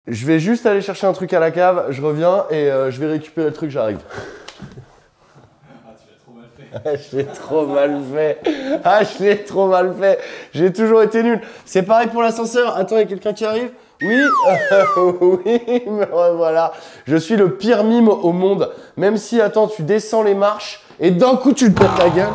Je vais juste aller chercher un truc à la cave, je reviens et je vais récupérer le truc, j'arrive. Ah, tu l'as trop mal fait. Je l'ai trop mal fait. Ah, je l'ai trop mal fait. J'ai toujours été nul. C'est pareil pour l'ascenseur. Attends, il y a quelqu'un qui arrive? Oui, oui, me revoilà. Je suis le pire mime au monde. Même si, attends, tu descends les marches et d'un coup tu te pètes la gueule.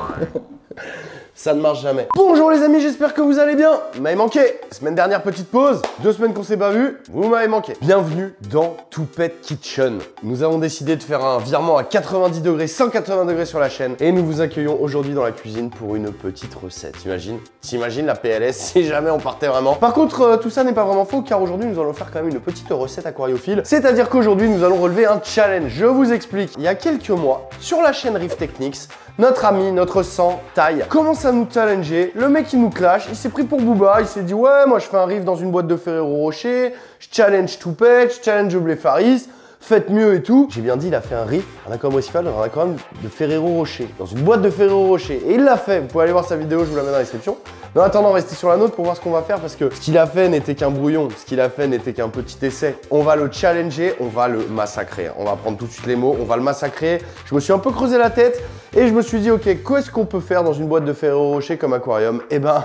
Ça ne marche jamais. Bonjour les amis, j'espère que vous allez bien. Vous m'avez manqué. Semaine dernière, petite pause. 2 semaines qu'on s'est pas vu. Vous m'avez manqué. Bienvenue dans Toupette Kitchen. Nous avons décidé de faire un virement à 90 degrés, 180 degrés sur la chaîne. Et nous vous accueillons aujourd'hui dans la cuisine pour une petite recette. T'imagines la PLS si jamais on partait vraiment. Par contre, tout ça n'est pas vraiment faux car aujourd'hui nous allons faire quand même une petite recette aquariophile. C'est-à-dire qu'aujourd'hui nous allons relever un challenge. Je vous explique. Il y a quelques mois, sur la chaîne Riff Techniques, notre ami, notre sang, Taille, commence à nous challenger. Le mec, il nous clash. Il s'est pris pour Booba. Il s'est dit, ouais, moi, je fais un riff dans une boîte de Ferrero Rocher. Je challenge Toupette, je challenge Bléfaris. Faites mieux et tout. J'ai bien dit, il a fait un riff, un aquarium récifal dans un aquarium de Ferrero Rocher, dans une boîte de Ferrero Rocher. Et il l'a fait. Vous pouvez aller voir sa vidéo, je vous la mets dans la description. Mais en attendant, restez sur la nôtre pour voir ce qu'on va faire parce que ce qu'il a fait n'était qu'un brouillon. Ce qu'il a fait n'était qu'un petit essai. On va le challenger, on va le massacrer. On va prendre tout de suite les mots, on va le massacrer. Je me suis un peu creusé la tête et je me suis dit, ok, qu'est-ce qu'on peut faire dans une boîte de Ferrero Rocher comme aquarium? Eh ben,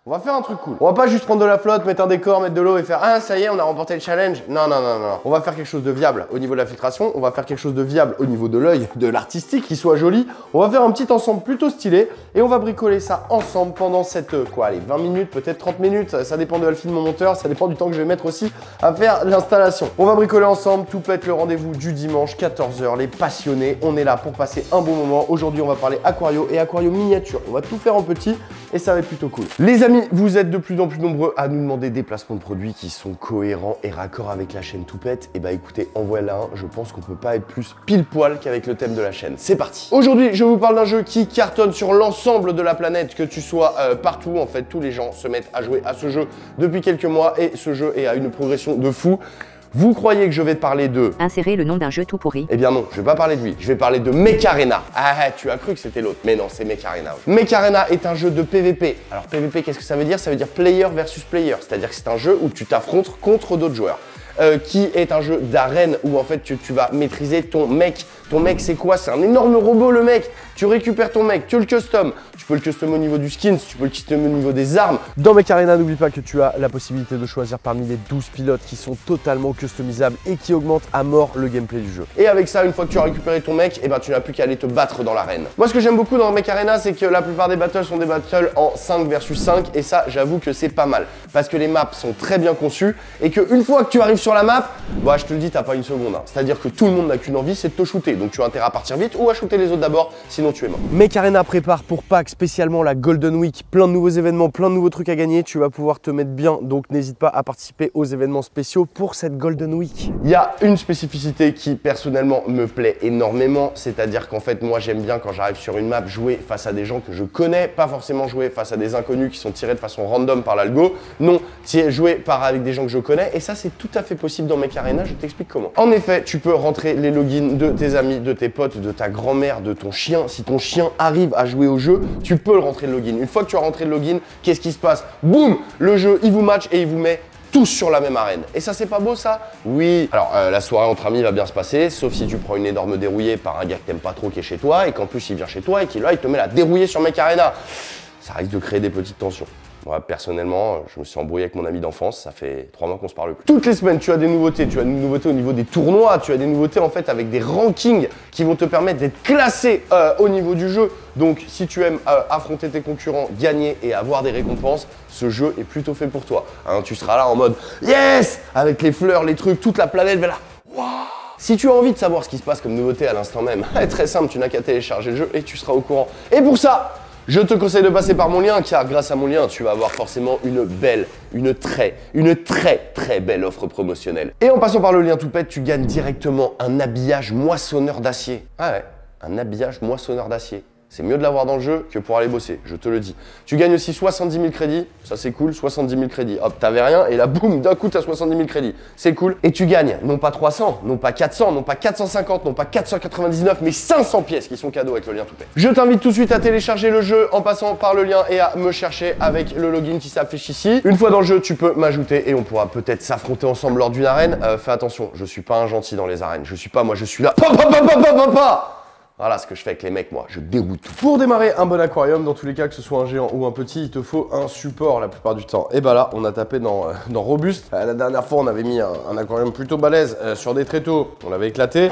on va faire un truc cool. On va pas juste prendre de la flotte, mettre un décor, mettre de l'eau et faire ah ça y est on a remporté le challenge. Non, non, non, non. On va faire quelque chose de viable au niveau de la filtration. On va faire quelque chose de viable au niveau de l'œil, de l'artistique, qui soit joli. On va faire un petit ensemble plutôt stylé et on va bricoler ça ensemble pendant cette, allez, 20 minutes, peut-être 30 minutes. Ça dépend de Alphine, mon monteur. Ça dépend du temps que je vais mettre aussi à faire l'installation. On va bricoler ensemble. Toupette, le rendez-vous du dimanche, 14 h. Les passionnés, on est là pour passer un bon moment. Aujourd'hui, on va parler aquario et aquario miniature. On va tout faire en petit et ça va être plutôt cool. Les amis, vous êtes de plus en plus nombreux à nous demander des placements de produits qui sont cohérents et raccords avec la chaîne Toupette. Et bah écoutez, en voilà un, je pense qu'on peut pas être plus pile poil qu'avec le thème de la chaîne. C'est parti. Aujourd'hui, je vous parle d'un jeu qui cartonne sur l'ensemble de la planète, que tu sois partout. En fait, tous les gens se mettent à jouer à ce jeu depuis quelques mois et ce jeu est à une progression de fou. Vous croyez que je vais te parler de... Insérer le nom d'un jeu tout pourri. Eh bien non, je vais pas parler de lui, je vais parler de Mech Arena. Ah, tu as cru que c'était l'autre, mais non, c'est Mech Arena. Mech Arena est un jeu de PVP. Alors PVP, qu'est-ce que ça veut dire? Ça veut dire player versus player, c'est-à-dire que c'est un jeu où tu t'affrontes contre d'autres joueurs. Qui est un jeu d'arène où en fait tu vas maîtriser ton mec. Ton mec c'est quoi? C'est un énorme robot le mec. Tu récupères ton mec, tu le custom. Tu peux le custom au niveau du skin, tu peux le custom au niveau des armes. Dans Mech Arena, n'oublie pas que tu as la possibilité de choisir parmi les 12 pilotes qui sont totalement customisables et qui augmentent à mort le gameplay du jeu. Et avec ça, une fois que tu as récupéré ton mec, eh ben, tu n'as plus qu'à aller te battre dans l'arène. Moi ce que j'aime beaucoup dans Mech Arena, c'est que la plupart des battles sont des battles en 5 versus 5 et ça j'avoue que c'est pas mal. Parce que les maps sont très bien conçues et qu'une fois que tu arrives sur la map, bah je te le dis, t'as pas une seconde. Hein. C'est-à-dire que tout le monde n'a qu'une envie, c'est de te shooter. Donc tu as intérêt à partir vite ou à shooter les autres d'abord, sinon tu es mort. Mech Arena prépare pour Pâques spécialement la Golden Week, plein de nouveaux événements, plein de nouveaux trucs à gagner. Tu vas pouvoir te mettre bien, donc n'hésite pas à participer aux événements spéciaux pour cette Golden Week. Il y a une spécificité qui personnellement me plaît énormément, c'est-à-dire qu'en fait moi j'aime bien quand j'arrive sur une map jouer face à des gens que je connais, pas forcément jouer face à des inconnus qui sont tirés de façon random par l'algo. Non, jouer avec des gens que je connais et ça c'est tout à fait possible dans Mech Arena, je t'explique comment. En effet, tu peux rentrer les logins de tes amis, de tes potes, de ta grand-mère, de ton chien. Si ton chien arrive à jouer au jeu, tu peux le rentrer le login. Une fois que tu as rentré le login, qu'est-ce qui se passe? Boum, le jeu il vous match et il vous met tous sur la même arène. Et ça, c'est pas beau, ça? Oui. Alors, la soirée entre amis va bien se passer, sauf si tu prends une énorme dérouillée par un gars que t'aimes pas trop qui est chez toi et qu'en plus il vient chez toi et qu'il te met la dérouillée sur Mech Arena. Ça risque de créer des petites tensions. Moi, personnellement, je me suis embrouillé avec mon ami d'enfance, ça fait 3 mois qu'on se parle plus. Toutes les semaines, tu as des nouveautés. Tu as des nouveautés au niveau des tournois, tu as des nouveautés en fait avec des rankings qui vont te permettre d'être classé au niveau du jeu. Donc, si tu aimes affronter tes concurrents, gagner et avoir des récompenses, ce jeu est plutôt fait pour toi. Hein, tu seras là en mode yes, avec les fleurs, les trucs, toute la planète va là. Wow. Si tu as envie de savoir ce qui se passe comme nouveauté à l'instant même, très simple, tu n'as qu'à télécharger le jeu et tu seras au courant. Et pour ça, je te conseille de passer par mon lien car grâce à mon lien, tu vas avoir forcément une très belle offre promotionnelle. Et en passant par le lien Toupette, tu gagnes directement un habillage moissonneur d'acier. Ah ouais, un habillage moissonneur d'acier. C'est mieux de l'avoir dans le jeu que pour aller bosser, je te le dis. Tu gagnes aussi 70 000 crédits, ça c'est cool, 70 000 crédits. Hop, t'avais rien et là, boum, d'un coup, t'as 70 000 crédits. C'est cool. Et tu gagnes non pas 300, non pas 400, non pas 450, non pas 499, mais 500 pièces qui sont cadeaux avec le lien Toupet. Je t'invite tout de suite à télécharger le jeu en passant par le lien et à me chercher avec le login qui s'affiche ici. Une fois dans le jeu, tu peux m'ajouter et on pourra peut-être s'affronter ensemble lors d'une arène. Fais attention, je suis pas un gentil dans les arènes. Je suis pas, moi, je suis là. Voilà ce que je fais avec les mecs, moi, je déroute tout. Pour démarrer un bon aquarium, dans tous les cas, que ce soit un géant ou un petit, il te faut un support la plupart du temps. Et bah là, on a tapé dans robuste. La dernière fois, on avait mis un aquarium plutôt balèze sur des tréteaux, on l'avait éclaté.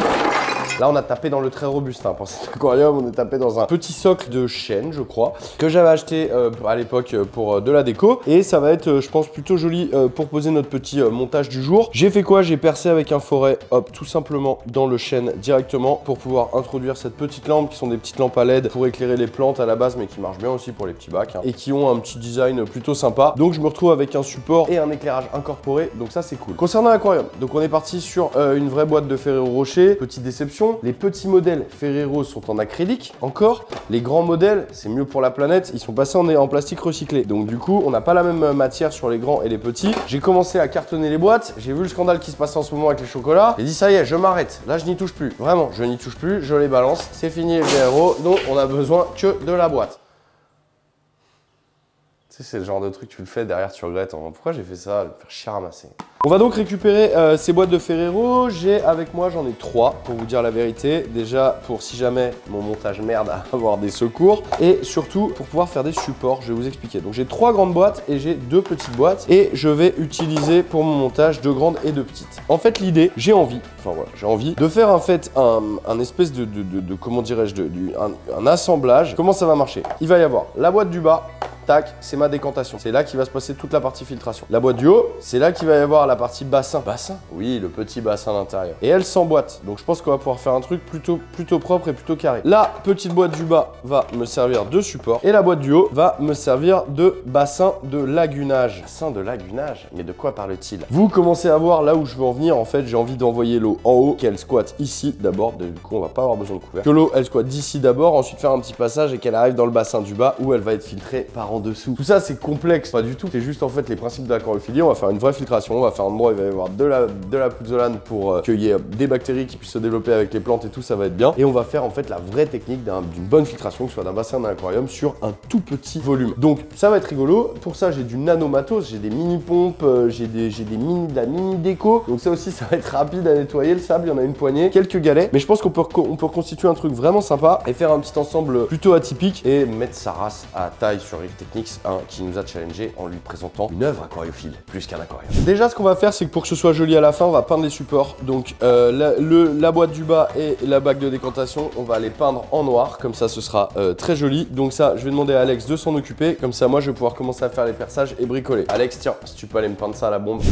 Là, on a tapé dans le très robuste. Hein. Pour cet aquarium, on est tapé dans un petit socle de chêne, je crois, que j'avais acheté à l'époque pour de la déco. Et ça va être, je pense, plutôt joli pour poser notre petit montage du jour. J'ai fait quoi? J'ai percé avec un forêt, hop, tout simplement dans le chêne directement pour pouvoir introduire cette petite lampe qui sont des petites lampes à LED pour éclairer les plantes à la base, mais qui marchent bien aussi pour les petits bacs hein, et qui ont un petit design plutôt sympa. Donc, je me retrouve avec un support et un éclairage incorporé. Donc, ça, c'est cool. Concernant l'aquarium, donc on est parti sur une vraie boîte de Ferrero Rocher. Petite déception. Les petits modèles Ferrero sont en acrylique encore. Les grands modèles, c'est mieux pour la planète, ils sont passés en plastique recyclé. Donc du coup, on n'a pas la même matière sur les grands et les petits. J'ai commencé à cartonner les boîtes. J'ai vu le scandale qui se passe en ce moment avec les chocolats. J'ai dit ça y est, je m'arrête. Là, je n'y touche plus. Vraiment, je n'y touche plus. Je les balance. C'est fini les Ferrero. Donc on a besoin que de la boîte. Tu sais, c'est le genre de truc, tu le fais, derrière tu regrettes. Pourquoi j'ai fait ça? Me faire chier à ramasser. On va donc récupérer ces boîtes de Ferrero. J'ai avec moi, j'en ai 3 pour vous dire la vérité. Déjà pour si jamais mon montage merde à avoir des secours. Et surtout pour pouvoir faire des supports, je vais vous expliquer. Donc j'ai 3 grandes boîtes et j'ai 2 petites boîtes. Et je vais utiliser pour mon montage 2 grandes et 2 petites. En fait l'idée, j'ai envie de faire en fait un espèce de comment dirais-je, un assemblage. Comment ça va marcher? Il va y avoir la boîte du bas. Tac, c'est ma décantation. C'est là qu'il va se passer toute la partie filtration. La boîte du haut, c'est là qu'il va y avoir la partie bassin. Bassin? Oui, le petit bassin d'intérieur. Et elle s'emboîte. Donc je pense qu'on va pouvoir faire un truc plutôt propre et plutôt carré. La petite boîte du bas va me servir de support. Et la boîte du haut va me servir de bassin de lagunage. Bassin de lagunage? Mais de quoi parle-t-il? Vous commencez à voir là où je veux en venir. En fait, j'ai envie d'envoyer l'eau en haut, qu'elle squatte ici d'abord. Du coup, on va pas avoir besoin de couvert. Que l'eau, elle squatte d'ici d'abord. Ensuite, faire un petit passage et qu'elle arrive dans le bassin du bas où elle va être filtrée par en dessous. Tout ça c'est complexe, pas du tout. C'est juste en fait les principes de l'aquariophilie. On va faire une vraie filtration, on va faire un endroit où il va y avoir de la pouzzolane pour qu'il y ait des bactéries qui puissent se développer avec les plantes et tout, ça va être bien. Et on va faire en fait la vraie technique d'une bonne filtration, que ce soit d'un bassin d'un aquarium sur un tout petit volume. Donc ça va être rigolo. Pour ça j'ai du nanomatos, j'ai des mini pompes, j'ai de la mini déco. Donc ça aussi ça va être rapide à nettoyer. Le sable, il y en a une poignée, quelques galets. Mais je pense qu'on peut constituer un truc vraiment sympa et faire un petit ensemble plutôt atypique et mettre sa race à taille sur Rift Techniques, qui nous a challengé en lui présentant une œuvre aquariophile, plus qu'un aquarium. Déjà, ce qu'on va faire, c'est que pour que ce soit joli à la fin, on va peindre les supports. Donc, la boîte du bas et la bague de décantation, on va les peindre en noir. Comme ça, ce sera très joli. Donc ça, je vais demander à Alex de s'en occuper. Comme ça, moi, je vais pouvoir commencer à faire les perçages et bricoler. Alex, tiens, si tu peux aller me peindre ça à la bombe.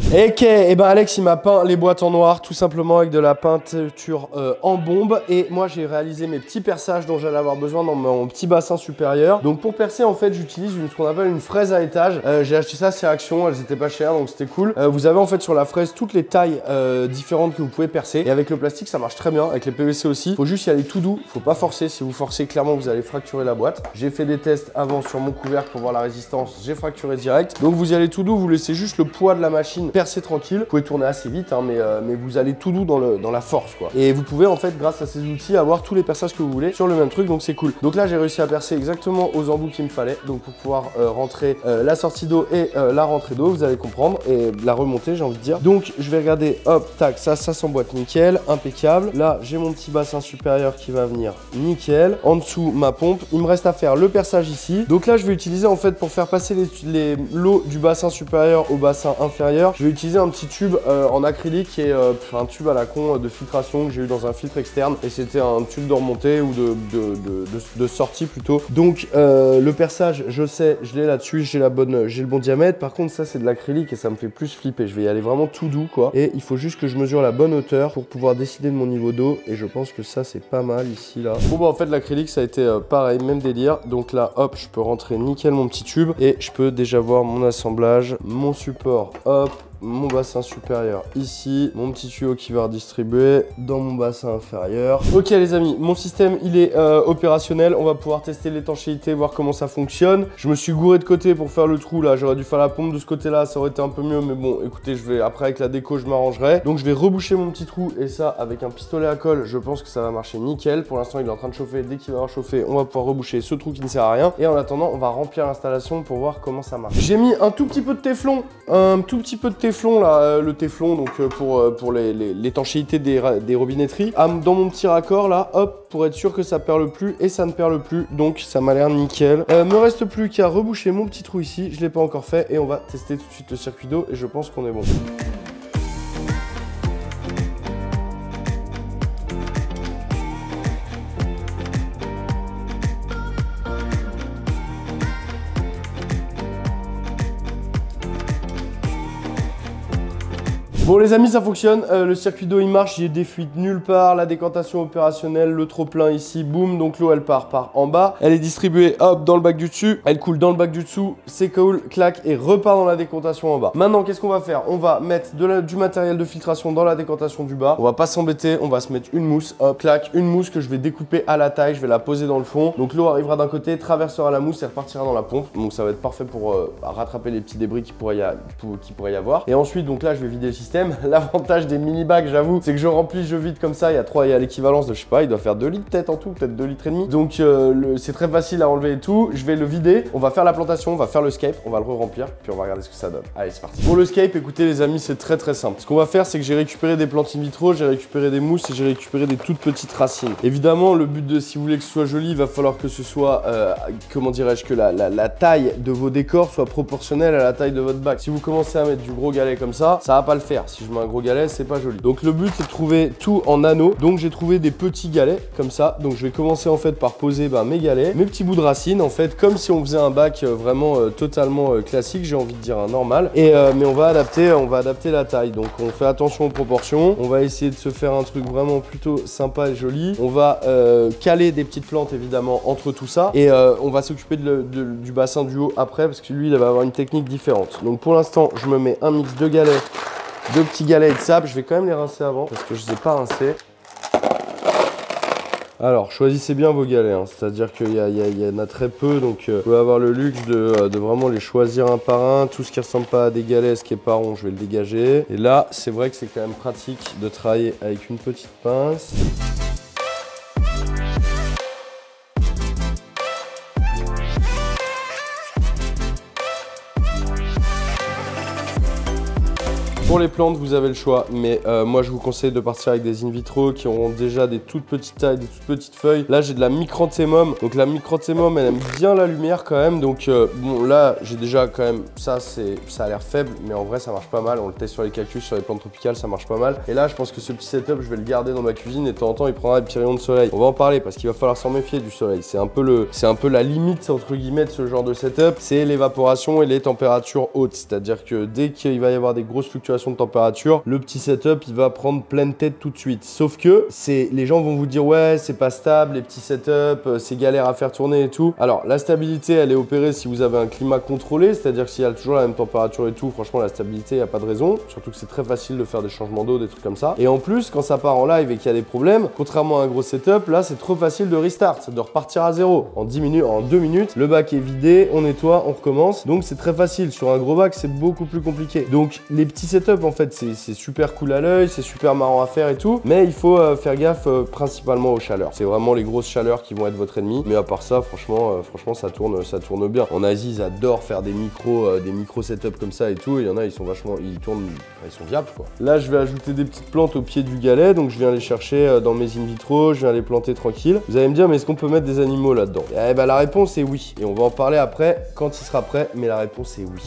Ok, et ben Alex il m'a peint les boîtes en noir tout simplement avec de la peinture en bombe. Et moi j'ai réalisé mes petits perçages dont j'allais avoir besoin dans mon petit bassin supérieur. Donc pour percer en fait j'utilise ce qu'on appelle une fraise à étage. J'ai acheté ça chez Action, elles étaient pas chères donc c'était cool. Vous avez en fait sur la fraise toutes les tailles différentes que vous pouvez percer. Et avec le plastique ça marche très bien, avec les PVC aussi. Faut juste y aller tout doux, faut pas forcer. Si vous forcez clairement vous allez fracturer la boîte. J'ai fait des tests avant sur mon couvercle pour voir la résistance, j'ai fracturé direct. Donc vous y allez tout doux, vous laissez juste le poids de la machine percer tranquille. Vous pouvez tourner assez vite hein, mais vous allez tout doux dans la force quoi. Et vous pouvez en fait grâce à ces outils avoir tous les perçages que vous voulez sur le même truc, donc c'est cool. Donc là j'ai réussi à percer exactement aux embouts qu'il me fallait, donc pour pouvoir rentrer la sortie d'eau et la rentrée d'eau, vous allez comprendre, et la remontée j'ai envie de dire. Donc je vais regarder, hop, tac, ça s'emboîte nickel, impeccable. Là j'ai mon petit bassin supérieur qui va venir nickel. En dessous ma pompe, il me reste à faire le perçage ici. Donc là je vais utiliser en fait pour faire passer l'eau du bassin supérieur au bassin inférieur, je vais vais utiliser un petit tube en acrylique qui est un tube à la con de filtration que j'ai eu dans un filtre externe. Et c'était un tube de remontée ou de sortie plutôt. Donc le perçage, je sais, je l'ai là-dessus, j'ai le bon diamètre. Par contre, ça c'est de l'acrylique et ça me fait plus flipper. Je vais y aller vraiment tout doux quoi. Et il faut juste que je mesure la bonne hauteur pour pouvoir décider de mon niveau d'eau. Et je pense que ça c'est pas mal ici là. Bon bah en fait l'acrylique ça a été pareil, même délire. Donc là hop, je peux rentrer nickel mon petit tube et je peux déjà voir mon assemblage, mon support, hop. Mon bassin supérieur ici, mon petit tuyau qui va redistribuer dans mon bassin inférieur. Ok les amis, mon système il est opérationnel, on va pouvoir tester l'étanchéité, voir comment ça fonctionne. Je me suis gouré de côté pour faire le trou là, j'aurais dû faire la pompe de ce côté là, ça aurait été un peu mieux, mais bon écoutez, je vais après avec la déco je m'arrangerai. Donc je vais reboucher mon petit trou et ça avec un pistolet à colle, je pense que ça va marcher nickel. Pour l'instant il est en train de chauffer, dès qu'il va avoir chauffé, on va pouvoir reboucher ce trou qui ne sert à rien. Et en attendant, on va remplir l'installation pour voir comment ça marche. J'ai mis un tout petit peu de téflon, là, le téflon donc pour l'étanchéité des robinetteries. Dans mon petit raccord là, hop, pour être sûr que ça perle plus et ça ne perle plus, donc ça m'a l'air nickel. Me reste plus qu'à reboucher mon petit trou ici, je l'ai pas encore fait et on va tester tout de suite le circuit d'eau et je pense qu'on est bon. Bon les amis, ça fonctionne, le circuit d'eau il marche, il y a des fuites nulle part, la décantation opérationnelle, le trop plein ici, boum, donc l'eau elle part par en bas, elle est distribuée hop dans le bac du dessus, elle coule dans le bac du dessous, c'est cool, clac et repart dans la décantation en bas. Maintenant qu'est-ce qu'on va faire? On va mettre du matériel de filtration dans la décantation du bas, on va pas s'embêter, on va se mettre une mousse, hop, clac, une mousse que je vais découper à la taille, je vais la poser dans le fond, donc l'eau arrivera d'un côté, traversera la mousse et repartira dans la pompe, donc ça va être parfait pour rattraper les petits débris qu'il pourrait y avoir. Et ensuite donc là je vais vider le système. L'avantage des mini bacs, j'avoue, c'est que je remplis, je vide comme ça. Il y a l'équivalence de, je sais pas, il doit faire 2 litres peut-être en tout, peut-être 2 litres et demi. Donc c'est très facile à enlever et tout. Je vais le vider, on va faire la plantation, on va faire le scape, on va le re-remplir, puis on va regarder ce que ça donne. Allez, c'est parti. Pour le scape, écoutez les amis, c'est très simple. Ce qu'on va faire, c'est que j'ai récupéré des plantes in vitro, j'ai récupéré des mousses et j'ai récupéré des toutes petites racines. Évidemment, le but de, si vous voulez que ce soit joli, il va falloir que ce soit, comment dirais-je, que la taille de vos décors soit proportionnelle à la taille de votre bac. Si vous commencez à mettre du gros galet comme ça va pas le faire. Si je mets un gros galet, c'est pas joli. Donc le but c'est de trouver tout en anneaux. Donc j'ai trouvé des petits galets comme ça. Donc je vais commencer en fait par poser mes galets, mes petits bouts de racines en fait, comme si on faisait un bac vraiment totalement classique, j'ai envie de dire un normal. Et mais on va adapter la taille. Donc on fait attention aux proportions. On va essayer de se faire un truc vraiment plutôt sympa et joli. On va caler des petites plantes évidemment entre tout ça. Et on va s'occuper du bassin du haut après parce que lui il va avoir une technique différente. Donc pour l'instant je me mets un mix de galets, deux petits galets de sable, je vais quand même les rincer avant parce que je ne les ai pas rincés. Alors, choisissez bien vos galets, hein. C'est-à-dire qu'il y en a très peu, donc vous pouvez avoir le luxe de vraiment les choisir un par un. Tout ce qui ressemble pas à des galets, ce qui est pas rond, je vais le dégager. Et là, c'est vrai que c'est quand même pratique de travailler avec une petite pince. Pour les plantes, vous avez le choix, mais moi je vous conseille de partir avec des in vitro qui auront déjà des toutes petites tailles, des toutes petites feuilles. Là j'ai de la micranthemum, donc la micranthemum elle aime bien la lumière quand même, donc bon là j'ai déjà quand même, ça a l'air faible, mais en vrai ça marche pas mal, on le teste sur les cactus, sur les plantes tropicales, ça marche pas mal. Et là je pense que ce petit setup je vais le garder dans ma cuisine et de temps en temps il prendra des petits rayons de soleil. On va en parler parce qu'il va falloir s'en méfier du soleil, c'est un peu la limite entre guillemets de ce genre de setup, c'est l'évaporation et les températures hautes, c'est-à-dire que dès qu'il va y avoir des grosses fluctuations de température, le petit setup il va prendre pleine tête tout de suite. Sauf que les gens vont vous dire ouais c'est pas stable, les petits setups, c'est galère à faire tourner et tout. Alors la stabilité elle est opérée si vous avez un climat contrôlé, c'est-à-dire que s'il y a toujours la même température et tout, franchement la stabilité il n'y a pas de raison. Surtout que c'est très facile de faire des changements d'eau, des trucs comme ça. Et en plus quand ça part en live et qu'il y a des problèmes, contrairement à un gros setup, là c'est trop facile de restart, de repartir à zéro. En 10 minutes, en 2 minutes, le bac est vidé, on nettoie, on recommence. Donc c'est très facile. Sur un gros bac c'est beaucoup plus compliqué. Donc les petits setups en fait c'est super cool à l'œil, c'est super marrant à faire et tout, mais il faut faire gaffe principalement aux chaleurs. C'est vraiment les grosses chaleurs qui vont être votre ennemi, mais à part ça franchement ça tourne bien. En Asie ils adorent faire des micro setups comme ça et tout, et il y en a ils sont viables quoi. Là je vais ajouter des petites plantes au pied du galet, donc je viens les chercher dans mes in vitro, je viens les planter tranquille. Vous allez me dire mais est-ce qu'on peut mettre des animaux là-dedans? Eh ben la réponse est oui, et on va en parler après quand il sera prêt, mais la réponse est oui.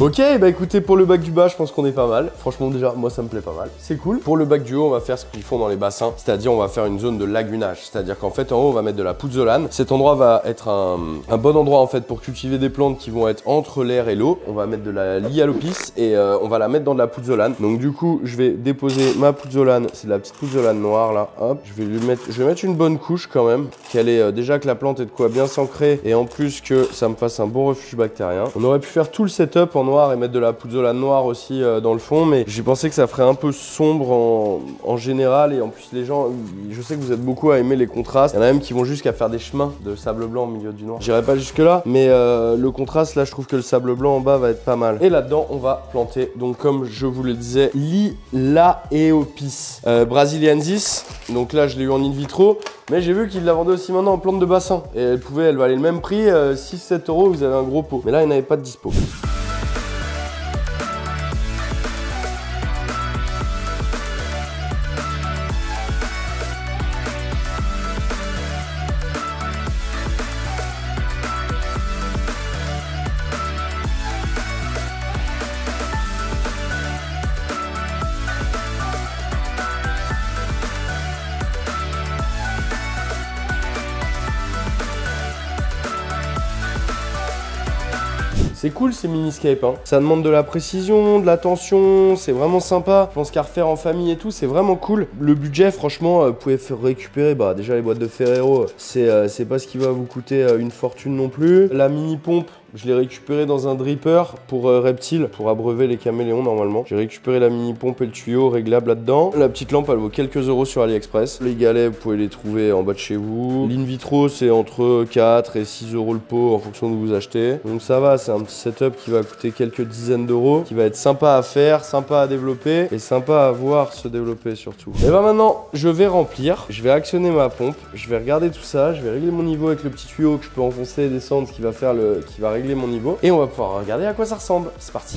Ok, bah écoutez, pour le bac du bas, je pense qu'on est pas mal. Franchement, déjà, moi, ça me plaît pas mal. C'est cool. Pour le bac du haut, on va faire ce qu'ils font dans les bassins, c'est-à-dire on va faire une zone de lagunage. C'est-à-dire qu'en fait, en haut, on va mettre de la pouzzolane. Cet endroit va être un bon endroit en fait pour cultiver des plantes qui vont être entre l'air et l'eau. On va mettre de la lialopis et on va la mettre dans de la pouzzolane. Donc du coup, je vais déposer ma pouzzolane. C'est de la petite pouzzolane noire là. Hop, je vais mettre une bonne couche quand même, qu'elle est déjà que la plante ait de quoi bien s'ancrer et en plus que ça me fasse un bon refuge bactérien. On aurait pu faire tout le setup en noir et mettre de la pouzzolane noire aussi dans le fond, mais j'ai pensé que ça ferait un peu sombre en général et en plus les gens, je sais que vous êtes beaucoup à aimer les contrastes. Il y en a même qui vont jusqu'à faire des chemins de sable blanc au milieu du noir. J'irai pas jusque là, mais le contraste là, je trouve que le sable blanc en bas va être pas mal. Et là-dedans, on va planter, donc comme je vous le disais, Lilaeopis brasiliensis. Donc là, je l'ai eu en in vitro, mais j'ai vu qu'il la vendait aussi maintenant en plante de bassin. Et elle valait le même prix, 6-7 €, vous avez un gros pot. Mais là, il n'y en avait pas de dispo. C'est cool ces miniscapes, hein. Ça demande de la précision, de l'attention, c'est vraiment sympa. Je pense qu'à refaire en famille et tout, c'est vraiment cool. Le budget, franchement, vous pouvez récupérer, bah déjà les boîtes de Ferrero, c'est pas ce qui va vous coûter une fortune non plus. La mini pompe, je l'ai récupéré dans un dripper pour reptiles, pour abreuver les caméléons normalement. J'ai récupéré la mini pompe et le tuyau réglable là-dedans. La petite lampe, elle vaut quelques euros sur AliExpress. Les galets, vous pouvez les trouver en bas de chez vous. L'in vitro, c'est entre 4 et 6 € le pot en fonction de où vous achetez. Donc ça va, c'est un petit setup qui va coûter quelques dizaines d'euros, qui va être sympa à faire, sympa à développer et sympa à voir se développer surtout. Et ben maintenant, je vais remplir, je vais actionner ma pompe, je vais regarder tout ça, je vais régler mon niveau avec le petit tuyau que je peux enfoncer et descendre, qui va régler mon niveau et on va pouvoir regarder à quoi ça ressemble. C'est parti.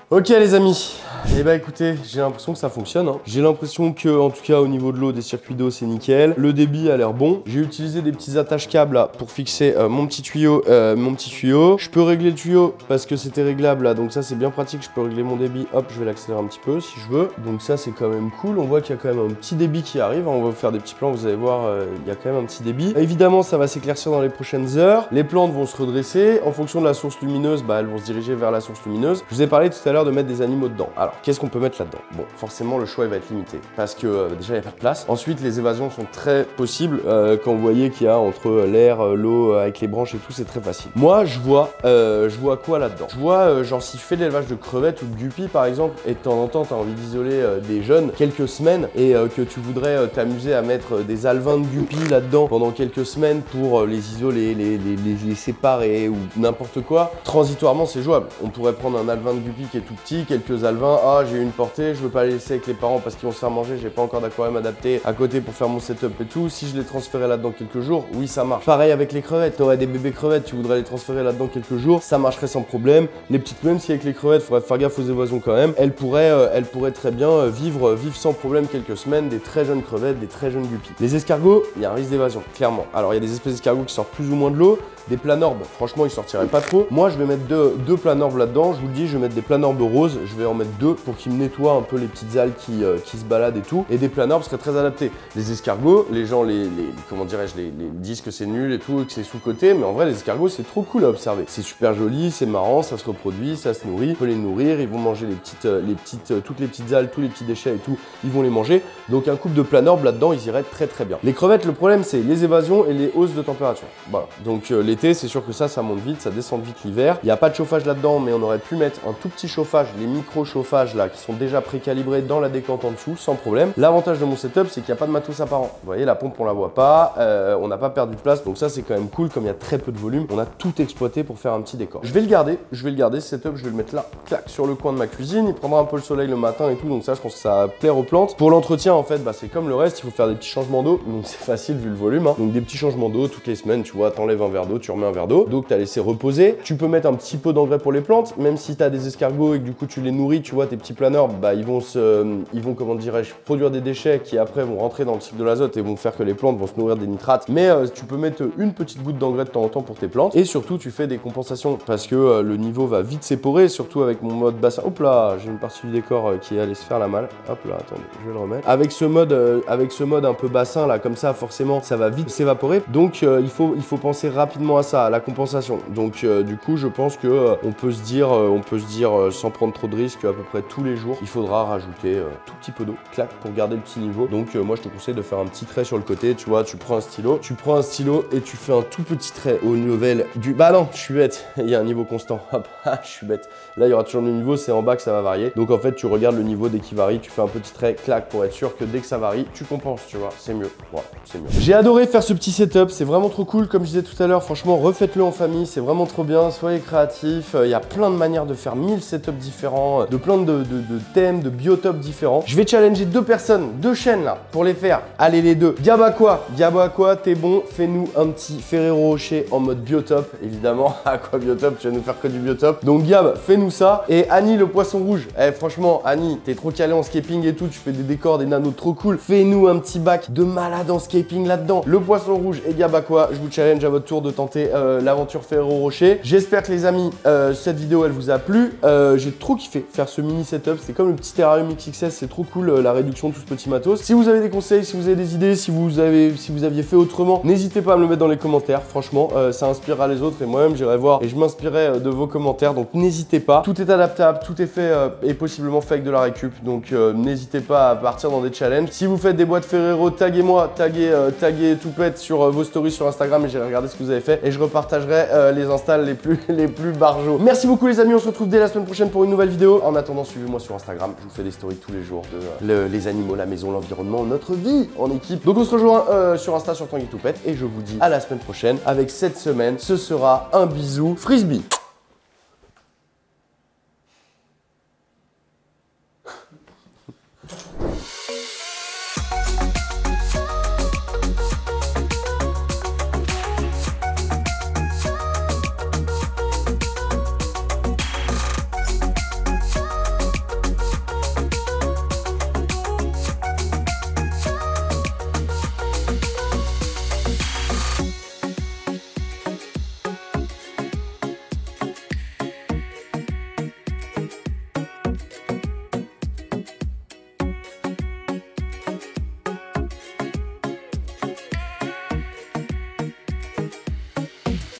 Ok les amis, et bah écoutez, j'ai l'impression que ça fonctionne, hein. J'ai l'impression que, en tout cas au niveau de l'eau, des circuits d'eau, c'est nickel. Le débit a l'air bon. J'ai utilisé des petits attaches câbles là pour fixer mon petit tuyau. Je peux régler le tuyau parce que c'était réglable là, donc ça c'est bien pratique. Je peux régler mon débit, hop, je vais l'accélérer un petit peu si je veux. Donc ça c'est quand même cool. On voit qu'il y a quand même un petit débit qui arrive. On va faire des petits plans, vous allez voir, il y a quand même un petit débit. Évidemment, ça va s'éclaircir dans les prochaines heures. Les plantes vont se redresser. En fonction de la source lumineuse, bah elles vont se diriger vers la source lumineuse. Je vous ai parlé tout à l'heure de mettre des animaux dedans. Alors, qu'est-ce qu'on peut mettre là-dedans? Bon, forcément, le choix il va être limité parce que déjà, il n'y a pas de place. Ensuite, les évasions sont très possibles quand vous voyez qu'il y a entre l'air, l'eau, avec les branches et tout, c'est très facile. Moi, je vois quoi là-dedans? Je vois, genre, si je fais de l'élevage de crevettes ou de guppies, par exemple, et de temps en temps, tu as envie d'isoler des jeunes quelques semaines et que tu voudrais t'amuser à mettre des alevins de guppies là-dedans pendant quelques semaines pour les isoler, les séparer ou n'importe quoi, transitoirement, c'est jouable. On pourrait prendre un alevin de guppy qui est tout petit, quelques alevins, ah j'ai eu une portée, je veux pas les laisser avec les parents parce qu'ils vont se faire manger, j'ai pas encore d'aquarium adapté à côté pour faire mon setup et tout. Si je les transférais là-dedans quelques jours, oui ça marche. Pareil avec les crevettes, t'aurais des bébés crevettes, tu voudrais les transférer là-dedans quelques jours, ça marcherait sans problème. Les petites, même si avec les crevettes, faudrait faire gaffe aux évasions quand même, elles pourraient très bien vivre sans problème quelques semaines, des très jeunes crevettes, des très jeunes guppies. Les escargots, il y a un risque d'évasion, clairement. Alors il y a des espèces d'escargots qui sortent plus ou moins de l'eau, des planorbes, franchement ils sortiraient pas trop. Moi je vais mettre deux planorbes là-dedans, je vous le dis, je vais mettre des planorbes roses, je vais en mettre deux pour qu'ils me nettoient un peu les petites algues qui se baladent et tout. Et des planorbes seraient très adaptés. Les escargots, les gens comment dirais-je, les disent que c'est nul et tout, que c'est sous-coté, mais en vrai les escargots c'est trop cool à observer. C'est super joli, c'est marrant, ça se reproduit, ça se nourrit, on peut les nourrir, ils vont manger toutes les petites algues, tous les petits déchets et tout, ils vont les manger. Donc un couple de planorbes là-dedans, ils iraient très très bien. Les crevettes, le problème c'est les évasions et les hausses de température. Voilà. Donc l'été, c'est sûr que ça monte vite, ça descend vite l'hiver. Il n'y a pas de chauffage là-dedans, mais on aurait pu mettre un tout petit chauffage, les micro-chauffages là, qui sont déjà précalibrés dans la décante en dessous, sans problème. L'avantage de mon setup, c'est qu'il n'y a pas de matos apparent. Vous voyez, la pompe, on la voit pas, on n'a pas perdu de place, donc ça c'est quand même cool, comme il y a très peu de volume, on a tout exploité pour faire un petit décor. Je vais le garder, ce setup, je vais le mettre là, clac, sur le coin de ma cuisine, il prendra un peu le soleil le matin et tout, donc ça, je pense que ça va plaire aux plantes. Pour l'entretien, en fait, bah, c'est comme le reste, il faut faire des petits changements d'eau, donc c'est facile vu le volume, hein. Donc des petits changements d'eau toutes les semaines, tu vois, t'enlèves un verre d'eau, tu remets un verre d'eau. Donc tu as laissé reposer. Tu peux mettre un petit peu d'engrais pour les plantes, même si tu as des escargots et que du coup tu les nourris, tu vois, tes petits planeurs, bah ils vont comment dirais-je, produire des déchets qui après vont rentrer dans le cycle de l'azote et vont faire que les plantes vont se nourrir des nitrates. Mais tu peux mettre une petite goutte d'engrais de temps en temps pour tes plantes. Et surtout tu fais des compensations parce que le niveau va vite s'éporer, surtout avec mon mode bassin. Hop là, j'ai une partie du décor qui allait se faire la malle. Hop là, attendez, je vais le remettre. Avec ce mode un peu bassin là, comme ça, forcément, ça va vite s'évaporer. Donc il faut penser rapidement à ça, à la compensation. Donc du coup, je pense que on peut se dire sans prendre trop de risques, à peu près tous les jours, il faudra rajouter tout petit peu d'eau, clac, pour garder le petit niveau. Donc moi, je te conseille de faire un petit trait sur le côté. Tu vois, tu prends un stylo et tu fais un tout petit trait au level du. Bah non, je suis bête. Il y a un niveau constant. Hop, je suis bête. Là, il y aura toujours le niveau, c'est en bas que ça va varier. Donc en fait, tu regardes le niveau dès qu'il varie, tu fais un petit trait, clac, pour être sûr que dès que ça varie, tu compenses, tu vois, c'est mieux. Voilà, c'est mieux. J'ai adoré faire ce petit setup, c'est vraiment trop cool, comme je disais tout à l'heure, franchement, refaites-le en famille, c'est vraiment trop bien, soyez créatifs, il y a plein de manières de faire 1000 setups différents, de plein de thèmes, de biotopes différents. Je vais challenger 2 personnes, 2 chaînes là, pour les faire. Allez les 2. Gabaqua, t'es bon, fais-nous un petit Ferrero Rocher en mode biotope, évidemment. Aqua biotope, tu vas nous faire que du biotope. Donc Gab, fais-nous ça. Et Annie, le poisson rouge. Eh franchement, Annie, t'es trop calé en scaping et tout, tu fais des décors, des nanos trop cool. Fais-nous un petit bac de malade en scaping là-dedans. Le poisson rouge et Gabaqua, je vous challenge à votre tour de tenter l'aventure Ferrero Rocher. J'espère que les amis, cette vidéo elle vous a plu. J'ai trop kiffé faire ce mini setup. C'est comme le petit terrarium XXS, c'est trop cool la réduction de tout ce petit matos. Si vous avez des conseils, si vous avez des idées, si vous aviez fait autrement, n'hésitez pas à me le mettre dans les commentaires. Franchement, ça inspirera les autres et moi-même j'irai voir et je m'inspirerai de vos commentaires. Donc n'hésitez pas. Tout est adaptable, tout est fait et possiblement fait avec de la récup. Donc n'hésitez pas à partir dans des challenges. Si vous faites des boîtes Ferrero, taguez-moi, taguez Toupette sur vos stories sur Instagram et j'irai regarder ce que vous avez fait et je repartagerai les installs les plus barjots. Merci beaucoup les amis, on se retrouve dès la semaine prochaine pour une nouvelle vidéo. En attendant, suivez-moi sur Instagram, je vous fais des stories tous les jours de les animaux, la maison, l'environnement, notre vie en équipe. Donc on se rejoint sur Insta sur Tanguy Toupette et je vous dis à la semaine prochaine avec cette semaine, ce sera un bisou frisbee.